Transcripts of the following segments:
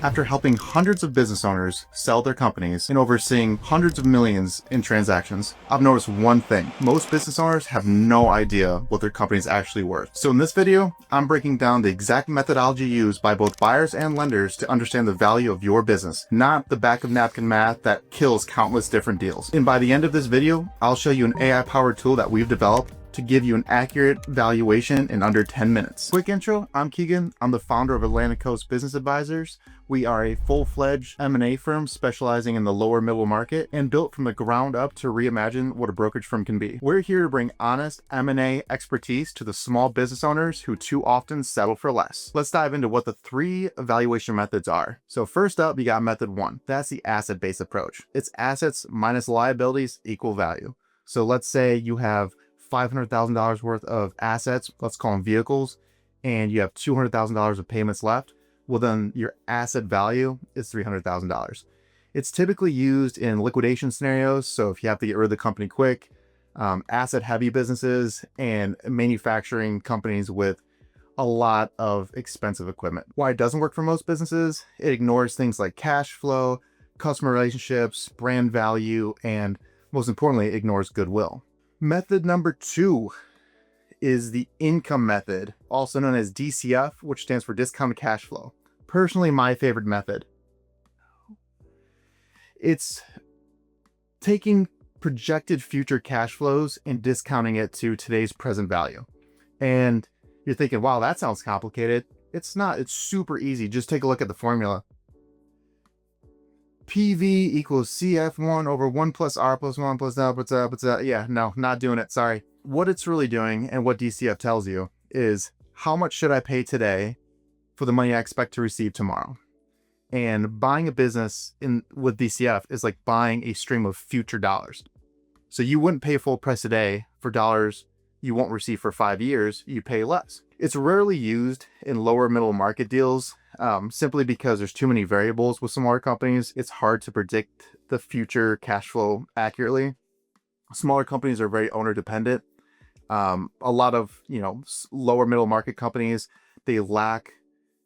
After helping hundreds of business owners sell their companies and overseeing hundreds of millions in transactions, I've noticed one thing. Most business owners have no idea what their company is actually worth. So in this video, I'm breaking down the exact methodology used by both buyers and lenders to understand the value of your business, not the back of napkin math that kills countless different deals. And by the end of this video, I'll show you an AI-powered tool that we've developed to give you an accurate valuation in under 10 minutes. Quick intro, I'm Keegan. I'm the founder of Atlantic Coast Business Advisors. We are a full-fledged M&A firm specializing in the lower middle market and built from the ground up to reimagine what a brokerage firm can be. We're here to bring honest M&A expertise to the small business owners who too often settle for less. Let's dive into what the 3 evaluation methods are. So first up, you got method 1. That's the asset-based approach. It's assets minus liabilities equal value. So let's say you have $500,000 worth of assets, let's call them vehicles, and you have $200,000 of payments left. Well, then your asset value is $300,000. It's typically used in liquidation scenarios. So if you have to get rid of the company quick, asset heavy businesses and manufacturing companies with a lot of expensive equipment. Why it doesn't work for most businesses, it ignores things like cash flow, customer relationships, brand value, and most importantly, it ignores goodwill. Method number 2 is the income method, also known as DCF, which stands for discounted cash flow. Personally, my favorite method. It's taking projected future cash flows and discounting it to today's present value. And you're thinking, wow, that sounds complicated. It's not, it's super easy. Just take a look at the formula. PV equals CF1 over 1 plus R plus 1 plus L plus L plus L. Yeah, no, not doing it. Sorry. What it's really doing and what DCF tells you is how much should I pay today for the money I expect to receive tomorrow? And buying a business with DCF is like buying a stream of future dollars. So you wouldn't pay full price today for dollars you won't receive for 5 years. You pay less. It's rarely used in lower middle market deals. Simply because there's too many variables with smaller companies. It's hard to predict the future cash flow accurately. Smaller companies are very owner dependent. A lot of, lower middle market companies, they lack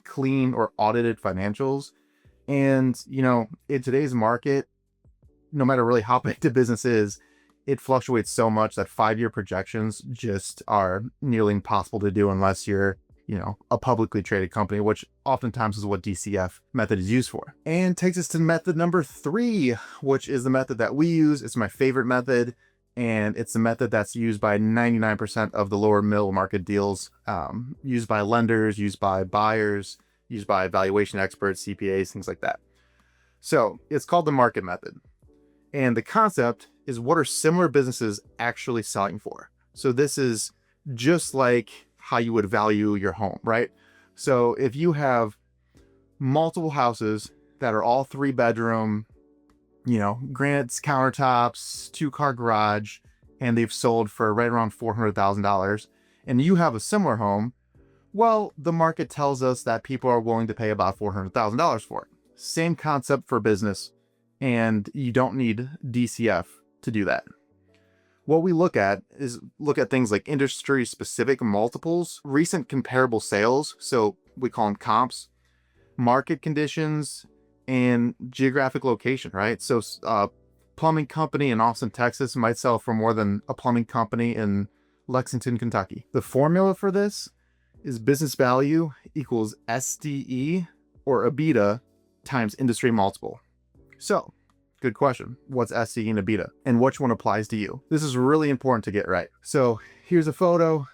clean or audited financials. And, in today's market, no matter really how big the business is, it fluctuates so much that 5-year projections just are nearly impossible to do unless you're a publicly traded company, which oftentimes is what DCF method is used for. And takes us to method number 3, which is the method that we use. It's my favorite method, and it's the method that's used by 99% of the lower middle market deals, used by lenders, used by buyers, used by valuation experts, CPAs, things like that. So it's called the market method. And the concept is, what are similar businesses actually selling for? So this is just like how you would value your home, right? So if you have multiple houses that are all 3-bedroom, granite countertops, 2-car garage, and they've sold for right around $400,000, and you have a similar home, well, the market tells us that people are willing to pay about $400,000 for it. Same concept for business, and you don't need DCF to do that. What we look at things like industry specific multiples, recent comparable sales, so we call them comps, market conditions, and geographic location, right? So plumbing company in Austin, Texas might sell for more than a plumbing company in Lexington, Kentucky. The formula for this is business value equals SDE or EBITDA times industry multiple. So good question. What's SDE and EBITDA? And which one applies to you? This is really important to get right. So here's a photo.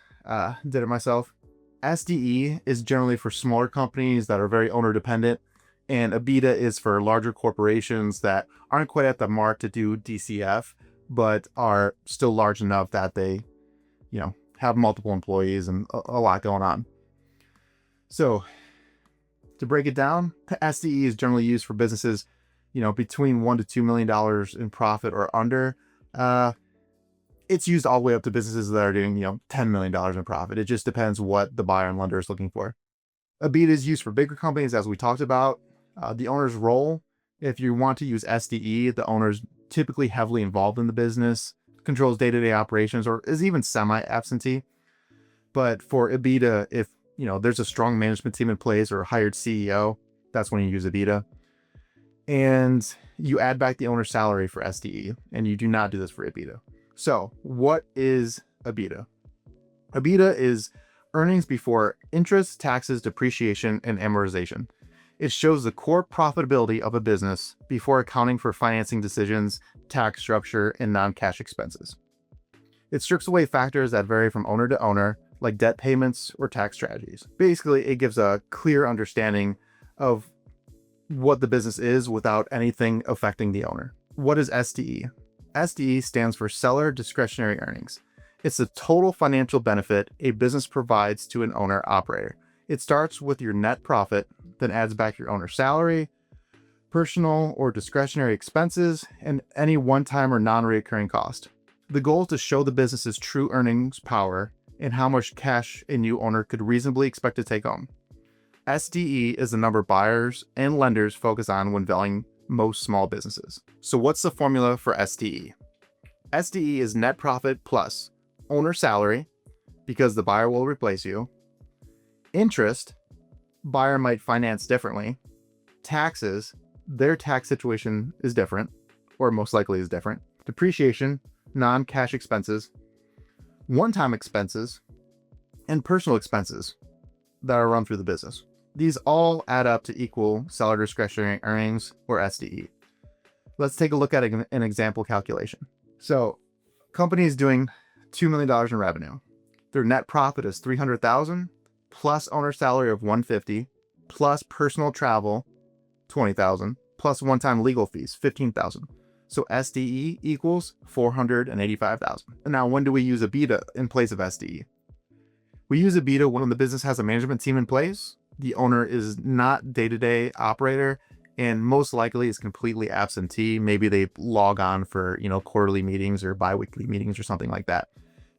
Did it myself. SDE is generally for smaller companies that are very owner dependent. And EBITDA is for larger corporations that aren't quite at the mark to do DCF, but are still large enough that they, have multiple employees and a lot going on. So to break it down, SDE is generally used for businesses between $1 to $2 million in profit or under. It's used all the way up to businesses that are doing, $10 million in profit. It just depends what the buyer and lender is looking for. EBITDA is used for bigger companies, as we talked about. The owner's role, if you want to use SDE, the owner's typically heavily involved in the business, controls day-to-day operations, or is even semi-absentee. But for EBITDA, if there's a strong management team in place or a hired CEO, That's when you use EBITDA. And you add back the owner's salary for SDE, and you do not do this for EBITDA. So what is EBITDA? EBITDA is earnings before interest, taxes, depreciation, and amortization. It shows the core profitability of a business before accounting for financing decisions, tax structure, and non-cash expenses. It strips away factors that vary from owner to owner, like debt payments or tax strategies. Basically, it gives a clear understanding of what the business is without anything affecting the owner. What is SDE? SDE stands for Seller Discretionary Earnings. It's the total financial benefit a business provides to an owner-operator. It starts with your net profit, then adds back your owner's salary, personal or discretionary expenses, and any one-time or non-recurring cost. The goal is to show the business's true earnings power and how much cash a new owner could reasonably expect to take home. SDE is the number buyers and lenders focus on when valuing most small businesses. So what's the formula for SDE? SDE is net profit plus owner salary, because the buyer will replace you. Interest, buyer might finance differently. Taxes, their tax situation is different, or most likely is different. Depreciation, non-cash expenses, one-time expenses, and personal expenses that are run through the business. These all add up to equal seller discretionary earnings, or SDE. Let's take a look at an example calculation. So, company is doing $2 million in revenue. Their net profit is $300,000 plus owner salary of $150,000 plus personal travel $20,000 plus one-time legal fees $15,000. So SDE equals $485,000. Now, when do we use EBITDA in place of SDE? We use EBITDA when the business has a management team in place, the owner is not day-to-day operator, and most likely is completely absentee. Maybe they log on for, quarterly meetings or bi-weekly meetings or something like that.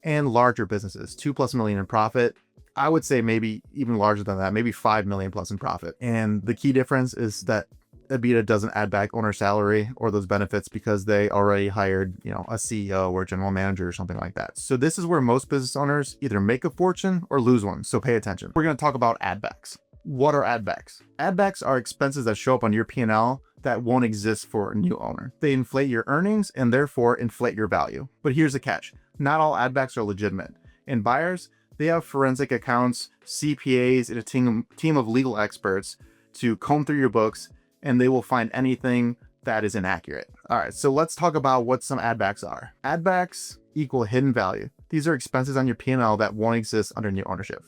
And larger businesses, $2+ million in profit. I would say maybe even larger than that, maybe $5 million plus in profit. And the key difference is that EBITDA doesn't add back owner salary or those benefits because they already hired, a CEO or general manager or something like that. So this is where most business owners either make a fortune or lose one. So pay attention. We're going to talk about add backs. What are add backs? Add backs are expenses that show up on your P&L that won't exist for a new owner. They inflate your earnings and therefore inflate your value. But here's the catch. Not all add backs are legitimate. And buyers, they have forensic accounts, CPAs, and a team of legal experts to comb through your books, and they will find anything that is inaccurate. All right, so let's talk about what some add backs are. Add backs equal hidden value. These are expenses on your P&L that won't exist under new ownership.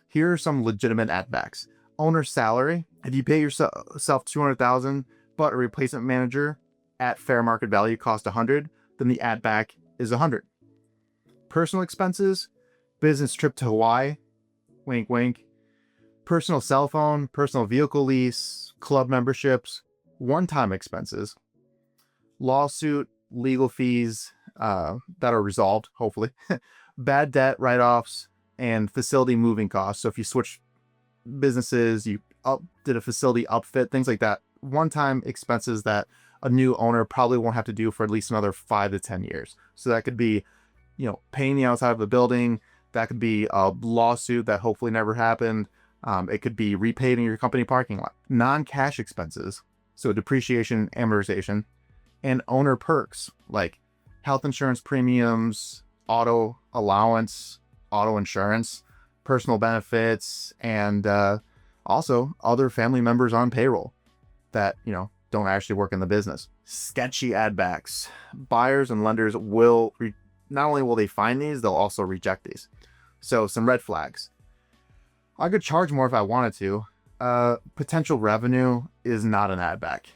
Here are some legitimate add backs. Owner salary. If you pay yourself $200,000, but a replacement manager at fair market value cost $100, then the add back is $100. Personal expenses. Business trip to Hawaii, wink, wink. Personal cell phone, personal vehicle lease, club memberships, one-time expenses, lawsuit, legal fees that are resolved, hopefully, bad debt write-offs, and facility moving costs. So if you switch businesses, you did a facility upfit, things like that, one-time expenses that a new owner probably won't have to do for at least another 5 to 10 years. So that could be, painting the outside of the building. That could be a lawsuit that hopefully never happened. It could be repainting your company parking lot. Non-cash expenses, so depreciation, amortization, and owner perks like health insurance premiums, auto allowance, auto insurance, personal benefits, and also other family members on payroll that, don't actually work in the business. Sketchy add backs. Buyers and lenders will not only will they find these, they'll also reject these. So some red flags. I could charge more if I wanted to. Potential revenue is not an add back.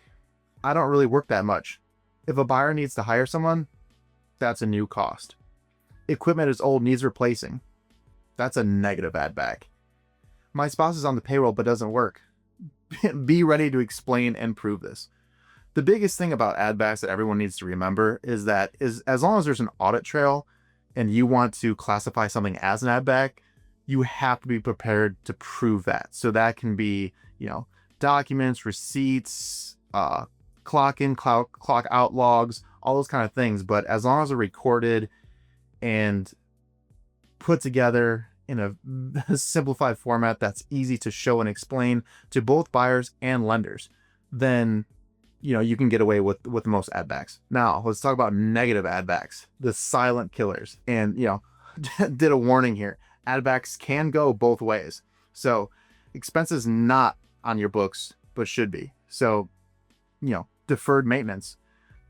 I don't really work that much. If a buyer needs to hire someone, that's a new cost. Equipment is old, needs replacing. That's a negative add back. My spouse is on the payroll but doesn't work. Be ready to explain and prove this. The biggest thing about add backs that everyone needs to remember is that as long as there's an audit trail and you want to classify something as an add back, you have to be prepared to prove that. So that can be, documents, receipts, clock in, clock out logs, all those kind of things. But as long as they're recorded and put together in a simplified format that's easy to show and explain to both buyers and lenders, then you can get away with the most add backs. Now let's talk about negative add backs, the silent killers. And did a warning here. Add backs can go both ways. So expenses not on your books, but should be. So, deferred maintenance,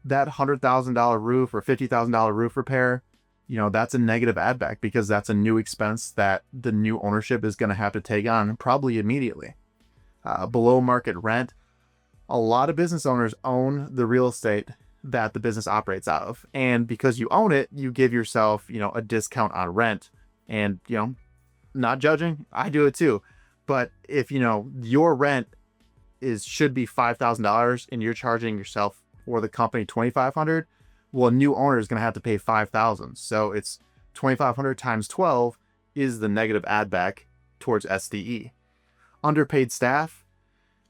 that $100,000 roof or $50,000 roof repair, that's a negative add back because that's a new expense that the new ownership is going to have to take on probably immediately. Below market rent. A lot of business owners own the real estate that the business operates out of. And because you own it, you give yourself, a discount on rent. And, not judging, I do it too. But if, your rent should be $5,000 and you're charging yourself or the company $2,500, well, a new owner is going to have to pay $5,000. So it's $2,500 times 12 is the negative add back towards SDE. Underpaid staff,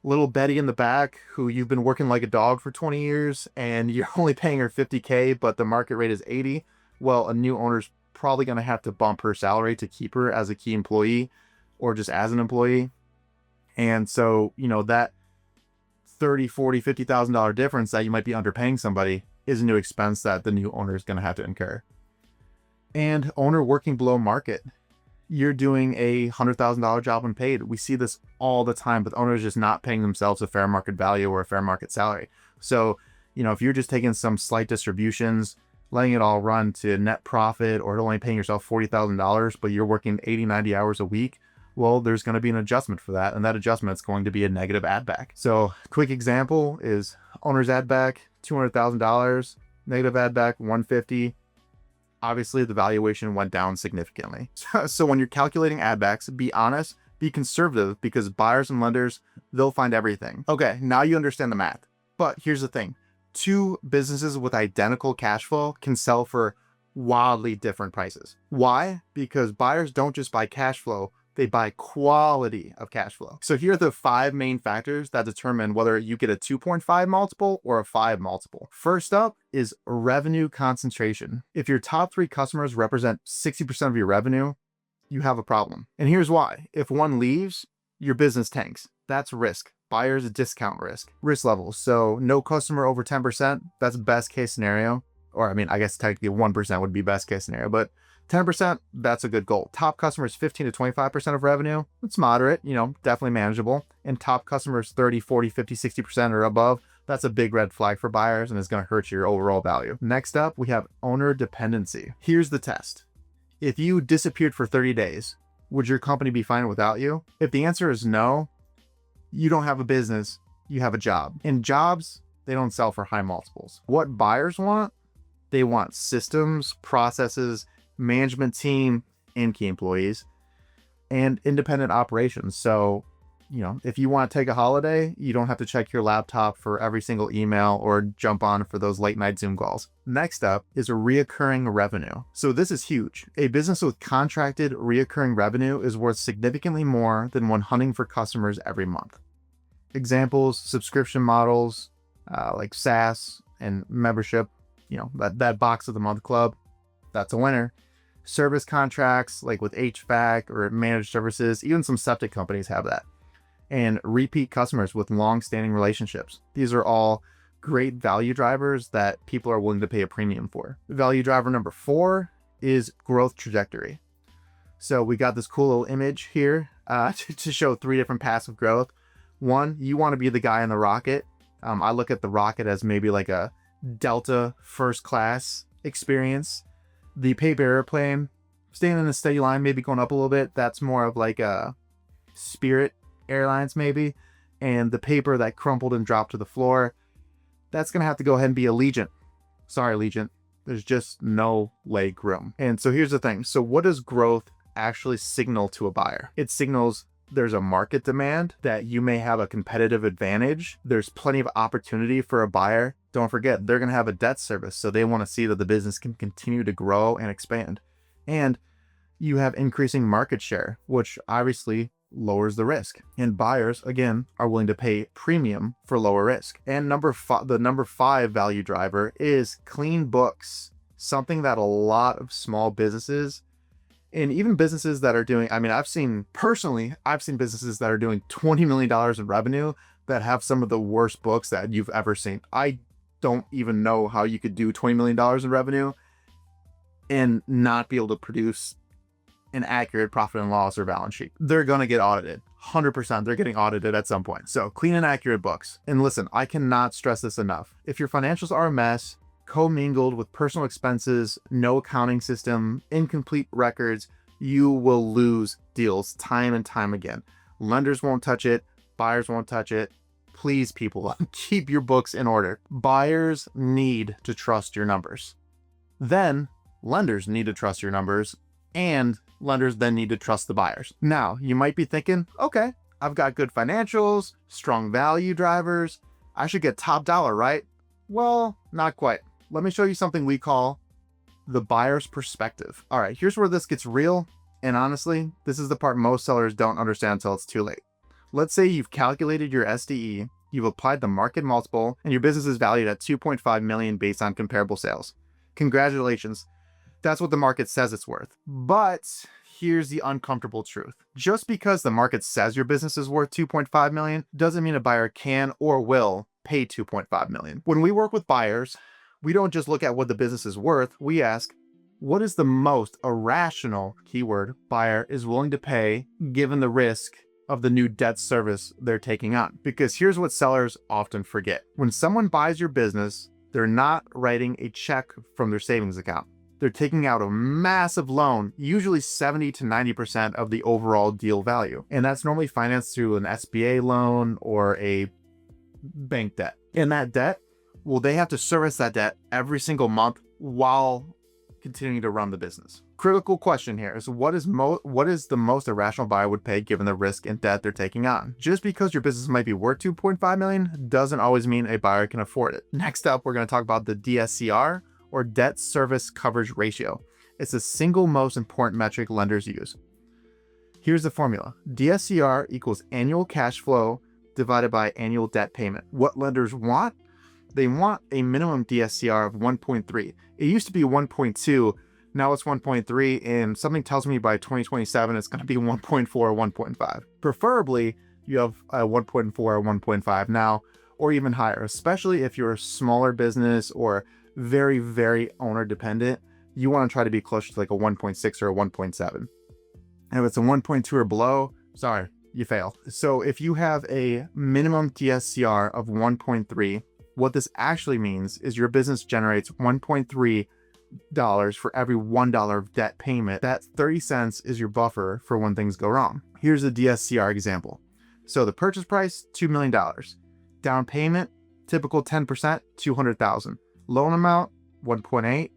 little Betty in the back who you've been working like a dog for 20 years and you're only paying her $50K, but the market rate is $80. Well, a new owner's probably going to have to bump her salary to keep her as a key employee or just as an employee. And so, that $30, $40, $50,000 difference that you might be underpaying somebody is a new expense that the new owner is going to have to incur. And owner working below market. You're doing a $100,000 job unpaid. We see this all the time, but owners just not paying themselves a fair market value or a fair market salary. So, if you're just taking some slight distributions, letting it all run to net profit or only paying yourself $40,000, but you're working 80, 90 hours a week, well, there's going to be an adjustment for that. And that adjustment is going to be a negative add back. So quick example is owner's add back, $200,000, negative add back, $150,000. Obviously, the valuation went down significantly. So when you're calculating add backs, be honest, be conservative, because buyers and lenders, they'll find everything. Okay, now you understand the math. But here's the thing. Two businesses with identical cash flow can sell for wildly different prices. Why? Because buyers don't just buy cash flow, they buy quality of cash flow. So here are the 5 main factors that determine whether you get a 2.5 multiple or a 5 multiple. First up is revenue concentration. If your top 3 customers represent 60% of your revenue, you have a problem. And here's why. If one leaves, your business tanks. That's risk. Buyers discount risk. Risk levels. So no customer over 10%, that's best case scenario. Or I guess technically 1% would be best case scenario, but 10%, that's a good goal. Top customers, 15 to 25% of revenue. It's moderate, definitely manageable. And top customers, 30, 40, 50, 60% or above. That's a big red flag for buyers and is going to hurt your overall value. Next up, we have owner dependency. Here's the test. If you disappeared for 30 days, would your company be fine without you? If the answer is no, you don't have a business, you have a job. And jobs, they don't sell for high multiples. What buyers want? They want systems, processes, management team, and key employees, and independent operations. So, if you want to take a holiday, you don't have to check your laptop for every single email or jump on for those late night Zoom calls. Next up is a reoccurring revenue. So this is huge. A business with contracted reoccurring revenue is worth significantly more than one hunting for customers every month. Examples, subscription models, like SaaS and membership, that box of the month club, that's a winner. Service contracts like with HVAC or managed services, even some septic companies have that. And repeat customers with long-standing relationships. These are all great value drivers that people are willing to pay a premium for. Value driver number 4 is growth trajectory. So we got this cool little image here to show 3 different paths of growth. 1, you want to be the guy in the rocket. I look at the rocket as maybe like a Delta first class experience. The paper airplane, staying in a steady line, maybe going up a little bit. That's more of like a Spirit Airlines maybe. And the paper that crumpled and dropped to the floor, that's going to have to go ahead and be Allegiant. Sorry, Allegiant. There's just no leg room. And so here's the thing. So what does growth actually signal to a buyer? It signals there's a market demand, that you may have a competitive advantage. There's plenty of opportunity for a buyer. Don't forget, they're going to have a debt service, so they want to see that the business can continue to grow and expand. And you have increasing market share, which obviously lowers the risk. And buyers, again, are willing to pay premium for lower risk. And the number 5 value driver is clean books, something that a lot of small businesses And even businesses that are doing, I mean, I've seen businesses that are doing $20 million in revenue that have some of the worst books that you've ever seen. I don't even know how you could do $20 million in revenue and not be able to produce an accurate profit and loss or balance sheet. They're going to get audited. 100% they're getting audited at some point. So clean and accurate books. And listen, I cannot stress this enough. If your financials are a mess, commingled with personal expenses, no accounting system, incomplete records, you will lose deals time and time again. Lenders won't touch it. Buyers won't touch it. Please, people, keep your books in order. Buyers need to trust your numbers. Then lenders need to trust your numbers, and lenders then need to trust the buyers. Now, you might be thinking, okay, I've got good financials, strong value drivers. I should get top dollar, right? Well, not quite. Let me show you something we call the buyer's perspective. All right, here's where this gets real. And honestly, this is the part most sellers don't understand until it's too late. Let's say you've calculated your SDE, you've applied the market multiple, and your business is valued at 2.5 million based on comparable sales. Congratulations. That's what the market says it's worth. But here's the uncomfortable truth. Just because the market says your business is worth 2.5 million doesn't mean a buyer can or will pay 2.5 million. When we work with buyers, we don't just look at what the business is worth. We ask, what is the most irrational, keyword, buyer is willing to pay given the risk of the new debt service they're taking on? Because here's what sellers often forget. When someone buys your business, they're not writing a check from their savings account. They're taking out a massive loan, usually 70 to 90% of the overall deal value. And that's normally financed through an SBA loan or a bank debt. And that debt, well, they have to service that debt every single month while continuing to run the business. Critical question here is what is the most a rational buyer would pay given the risk and debt they're taking on? Just because your business might be worth 2.5 million doesn't always mean a buyer can afford it. Next up, we're going to talk about the DSCR, or debt service coverage ratio. It's the single most important metric lenders use. Here's the formula. DSCR equals annual cash flow divided by annual debt payment. What lenders want? They want a minimum DSCR of 1.3. It used to be 1.2, now it's 1.3, and something tells me by 2027 it's going to be 1.4 or 1.5. Preferably, you have a 1.4 or 1.5 now, or even higher, especially if you're a smaller business or very, very owner dependent. You want to try to be closer to like a 1.6 or a 1.7. And if it's a 1.2 or below, sorry, you fail. So if you have a minimum DSCR of 1.3, what this actually means is your business generates $1.3 for every $1 of debt payment. That 30 cents is your buffer for when things go wrong. Here's a DSCR example. So the purchase price, $2 million. Down payment, typical 10%, $200,000. Loan amount, 1.8.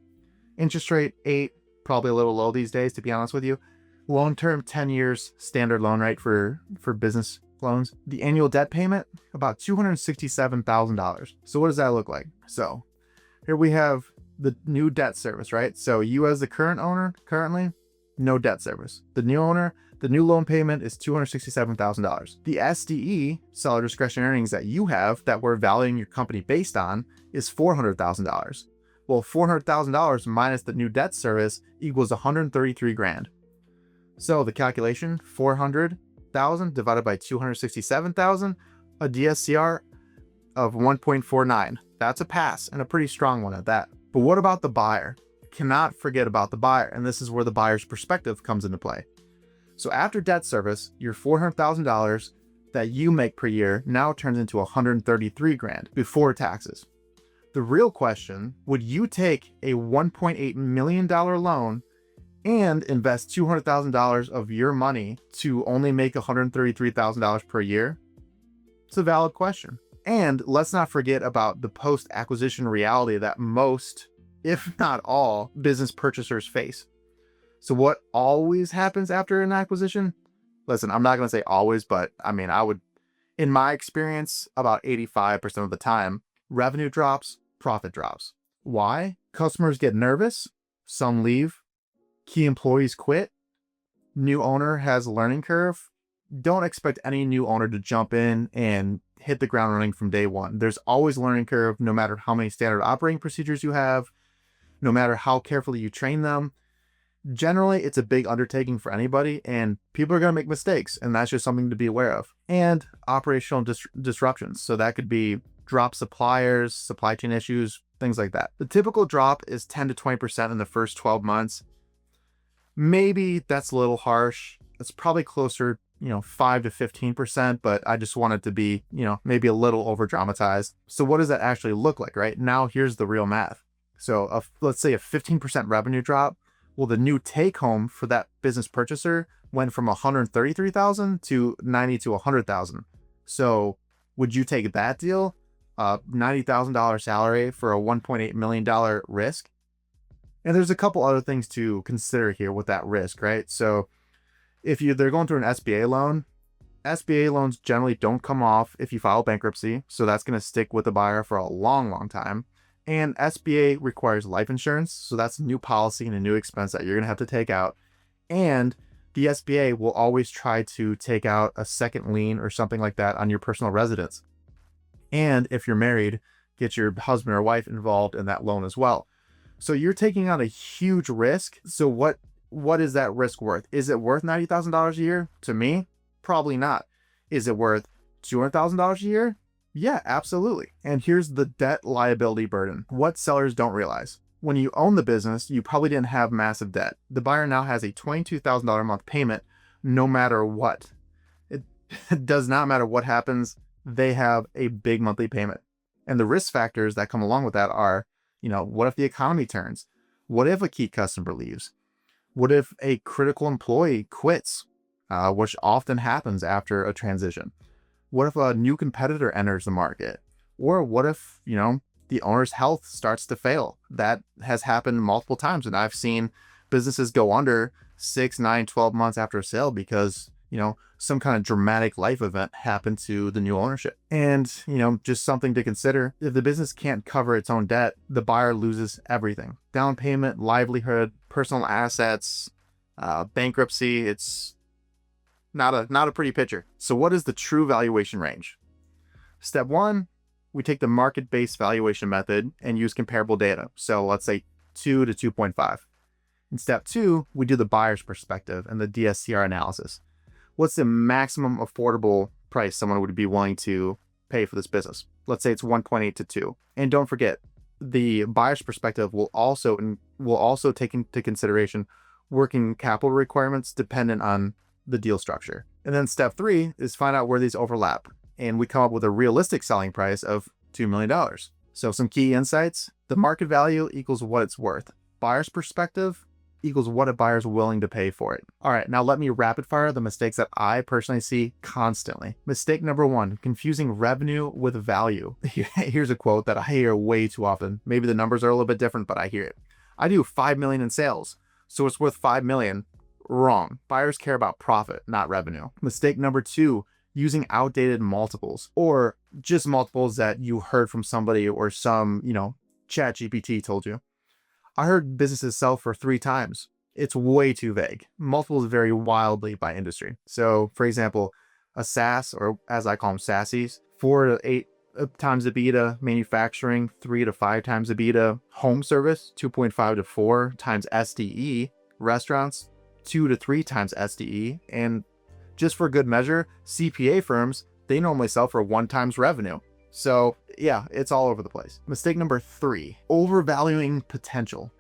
Interest rate, 8. Probably a little low these days, to be honest with you. Loan term, 10 years, standard loan rate for business loans. The annual debt payment, about $267,000. So what does that look like? So here we have the new debt service, right? So you as the current owner, currently, no debt service. The new owner, the new loan payment is $267,000. The SDE, seller discretionary earnings, that you have that we're valuing your company based on is $400,000. Well, $400,000 minus the new debt service equals $133,000. So the calculation, 400,000 divided by 267,000, a DSCR of 1.49. That's a pass, and a pretty strong one at that. But what about the buyer? Cannot forget about the buyer, and this is where the buyer's perspective comes into play. So after debt service, your $400,000 that you make per year now turns into $133,000 before taxes. The real question, would you take a $1.8 million loan and invest $200,000 of your money to only make $133,000 per year? It's a valid question. And let's not forget about the post-acquisition reality that most, if not all, business purchasers face. So what always happens after an acquisition? Listen, I'm not going to say always, but I mean, in my experience, about 85% of the time, revenue drops, profit drops. Why? Customers get nervous, some leave, key employees quit, new owner has a learning curve. Don't expect any new owner to jump in and hit the ground running from day one. There's always a learning curve, no matter how many standard operating procedures you have, no matter how carefully you train them. Generally, it's a big undertaking for anybody, and people are going to make mistakes, and that's just something to be aware of. And operational disruptions. So that could be drop suppliers, supply chain issues, things like that. The typical drop is 10 to 20% in the first 12 months. Maybe that's a little harsh. It's probably closer, 5 to 15%, but I just want it to be, maybe a little over dramatized. So what does that actually look like, right? Now, here's the real math. So let's say a 15% revenue drop. Well, the new take home for that business purchaser went from 133,000 to 90 to 100,000. So would you take that deal? $90,000 salary for a $1.8 million risk? And there's a couple other things to consider here with that risk, right? So if they're going through an SBA loan, SBA loans generally don't come off if you file bankruptcy. So that's going to stick with the buyer for a long, long time. And SBA requires life insurance. So that's a new policy and a new expense that you're going to have to take out. And the SBA will always try to take out a second lien or something like that on your personal residence. And if you're married, get your husband or wife involved in that loan as well. So you're taking on a huge risk. So what is that risk worth? Is it worth $90,000 a year? To me, probably not. Is it worth $200,000 a year? Yeah, absolutely. And here's the debt liability burden. What sellers don't realize. When you own the business, you probably didn't have massive debt. The buyer now has a $22,000 a month payment no matter what. It does not matter what happens. They have a big monthly payment. And the risk factors that come along with that are, what if the economy turns? What if a key customer leaves? What if a critical employee quits, which often happens after a transition? What if a new competitor enters the market? Or what if, the owner's health starts to fail? That has happened multiple times. And I've seen businesses go under 6, 9, 12 months after a sale because, some kind of dramatic life event happened to the new ownership. And, just something to consider. If the business can't cover its own debt, the buyer loses everything. Down payment, livelihood, personal assets, bankruptcy. It's not a pretty picture. So what is the true valuation range? Step 1, we take the market-based valuation method and use comparable data. So let's say 2 to 2.5. In step 2, we do the buyer's perspective and the DSCR analysis. What's the maximum affordable price someone would be willing to pay for this business? Let's say it's 1.8 to 2. And don't forget, the buyer's perspective will also take into consideration working capital requirements dependent on the deal structure. And then step 3 is find out where these overlap. And we come up with a realistic selling price of $2 million. So some key insights: the market value equals what it's worth. Buyer's perspective equals what a buyer's willing to pay for it. All right, now let me rapid fire the mistakes that I personally see constantly. Mistake number 1, confusing revenue with value. Here's a quote that I hear way too often. Maybe the numbers are a little bit different, but I hear it. I do 5 million in sales, so it's worth 5 million. Wrong. Buyers care about profit, not revenue. Mistake number 2, using outdated multiples, or just multiples that you heard from somebody or some, chat GPT told you. I heard businesses sell for 3 times. It's way too vague. Multiples vary wildly by industry. So for example, a SaaS, or as I call them SaaSies, 4 to 8 times EBITDA, manufacturing 3 to 5 times EBITDA, home service 2.5 to 4 times SDE, restaurants 2 to 3 times SDE, and just for good measure, CPA firms, they normally sell for 1 times revenue. So yeah, it's all over the place. Mistake number 3, overvaluing potential.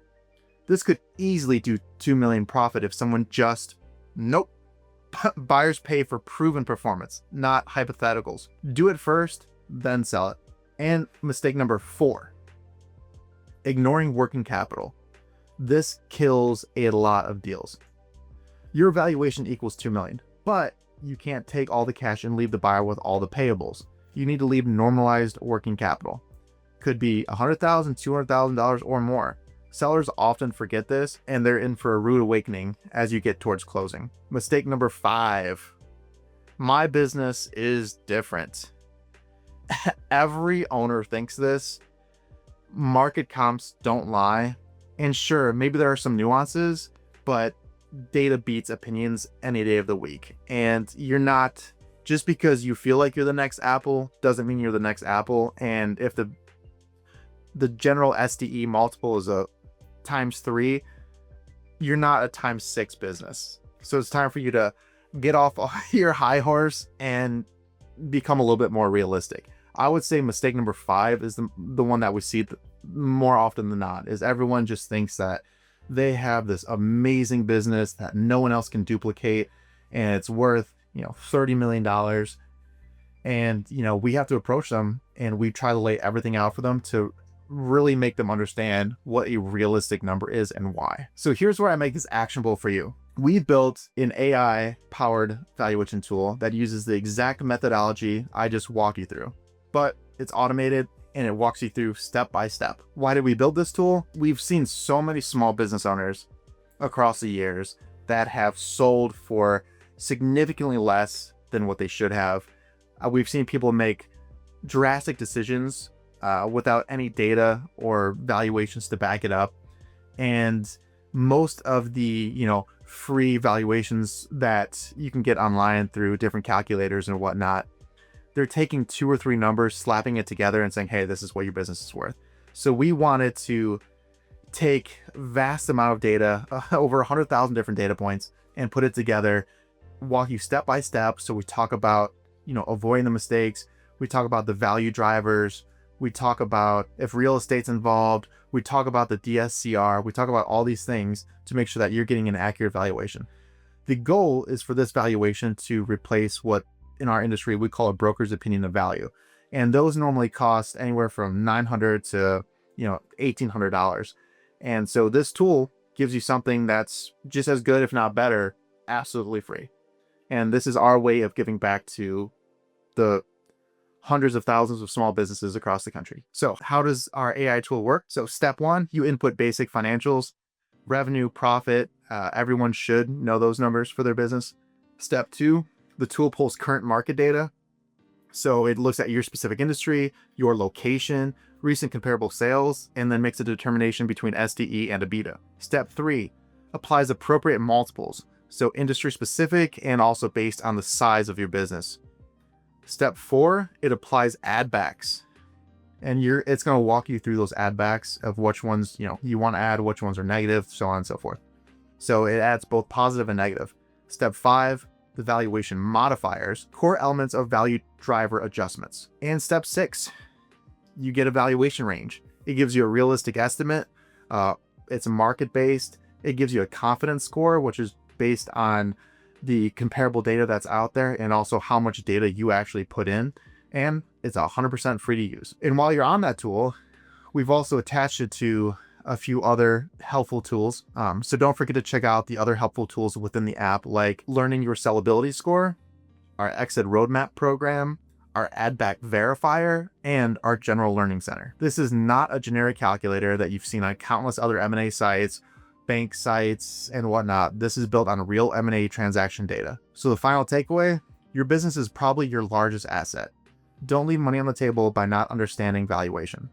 This could easily do 2 million profit if someone just, nope. Buyers pay for proven performance, not hypotheticals. Do it first, then sell it. And mistake number 4, ignoring working capital. This kills a lot of deals. Your valuation equals 2 million, but you can't take all the cash and leave the buyer with all the payables. You need to leave normalized working capital. Could be $100,000, $200,000 or more. Sellers often forget this, and they're in for a rude awakening as you get towards closing. Mistake number 5, my business is different. Every owner thinks this. Market comps don't lie. And sure, maybe there are some nuances, but data beats opinions any day of the week. And you're not, just because you feel like you're the next Apple doesn't mean you're the next Apple. And if the general SDE multiple is a times 3, you're not a ×6 business. So it's time for you to get off your high horse and become a little bit more realistic. I would say mistake number 5 is the one that we see more often than not, is everyone just thinks that they have this amazing business that no one else can duplicate and it's worth, $30 million. And, we have to approach them and we try to lay everything out for them to really make them understand what a realistic number is and why. So here's where I make this actionable for you. We built an AI powered valuation tool that uses the exact methodology I just walked you through, but it's automated and it walks you through step by step. Why did we build this tool? We've seen so many small business owners across the years that have sold for significantly less than what they should have. We've seen people make drastic decisions without any data or valuations to back it up. And most of the, free valuations that you can get online through different calculators and whatnot, they're taking 2 or 3 numbers, slapping it together and saying, hey, this is what your business is worth. So we wanted to take vast amount of data, over 100,000 different data points, and put it together, walk you step by step. So we talk about, avoiding the mistakes. We talk about the value drivers. We talk about if real estate's involved. We talk about the DSCR. We talk about all these things to make sure that you're getting an accurate valuation. The goal is for this valuation to replace what in our industry we call a broker's opinion of value. And those normally cost anywhere from $900 to $1,800. And so this tool gives you something that's just as good, if not better, absolutely free. And this is our way of giving back to the hundreds of thousands of small businesses across the country. So how does our AI tool work? So step 1, you input basic financials, revenue, profit. Everyone should know those numbers for their business. Step 2, the tool pulls current market data. So it looks at your specific industry, your location, recent comparable sales, and then makes a determination between SDE and EBITDA. Step 3, applies appropriate multiples. So industry specific and also based on the size of your business. Step 4, it applies add backs. And it's going to walk you through those add backs of which ones, you want to add, which ones are negative, so on and so forth. So it adds both positive and negative. Step 5, the valuation modifiers, core elements of value driver adjustments. And step 6, you get a valuation range. It gives you a realistic estimate. It's market-based. It gives you a confidence score, which is based on the comparable data that's out there and also how much data you actually put in. And it's 100% free to use. And while you're on that tool, we've also attached it to a few other helpful tools. So don't forget to check out the other helpful tools within the app, like learning your sellability score, our exit roadmap program, our add back verifier, and our general learning center. This is not a generic calculator that you've seen on countless other M&A sites, bank sites, and whatnot. This is built on real M&A transaction data. So the final takeaway, your business is probably your largest asset. Don't leave money on the table by not understanding valuation.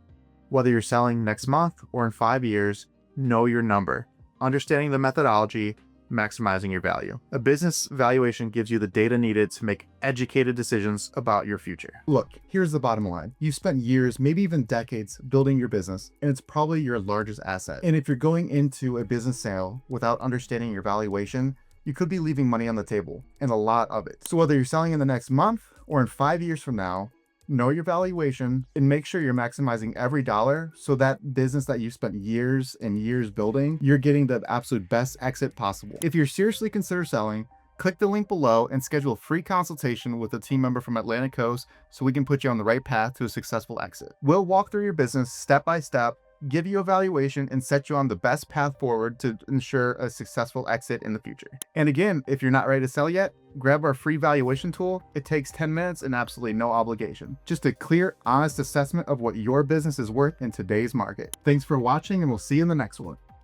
Whether you're selling next month or in 5 years, know your number. Understanding the methodology, maximizing your value. A business valuation gives you the data needed to make educated decisions about your future. Look, here's the bottom line. You've spent years, maybe even decades, building your business, and it's probably your largest asset. And if you're going into a business sale without understanding your valuation, you could be leaving money on the table, and a lot of it. So whether you're selling in the next month or in 5 years from now, know your valuation and make sure you're maximizing every dollar so that business that you spent years and years building, you're getting the absolute best exit possible. If you're seriously consider selling, click the link below and schedule a free consultation with a team member from Atlantic Coast so we can put you on the right path to a successful exit. We'll walk through your business step by step, give you a valuation, and set you on the best path forward to ensure a successful exit in the future. And again, if you're not ready to sell yet, grab our free valuation tool. It takes 10 minutes and absolutely no obligation. Just a clear, honest assessment of what your business is worth in today's market. Thanks for watching, and we'll see you in the next one.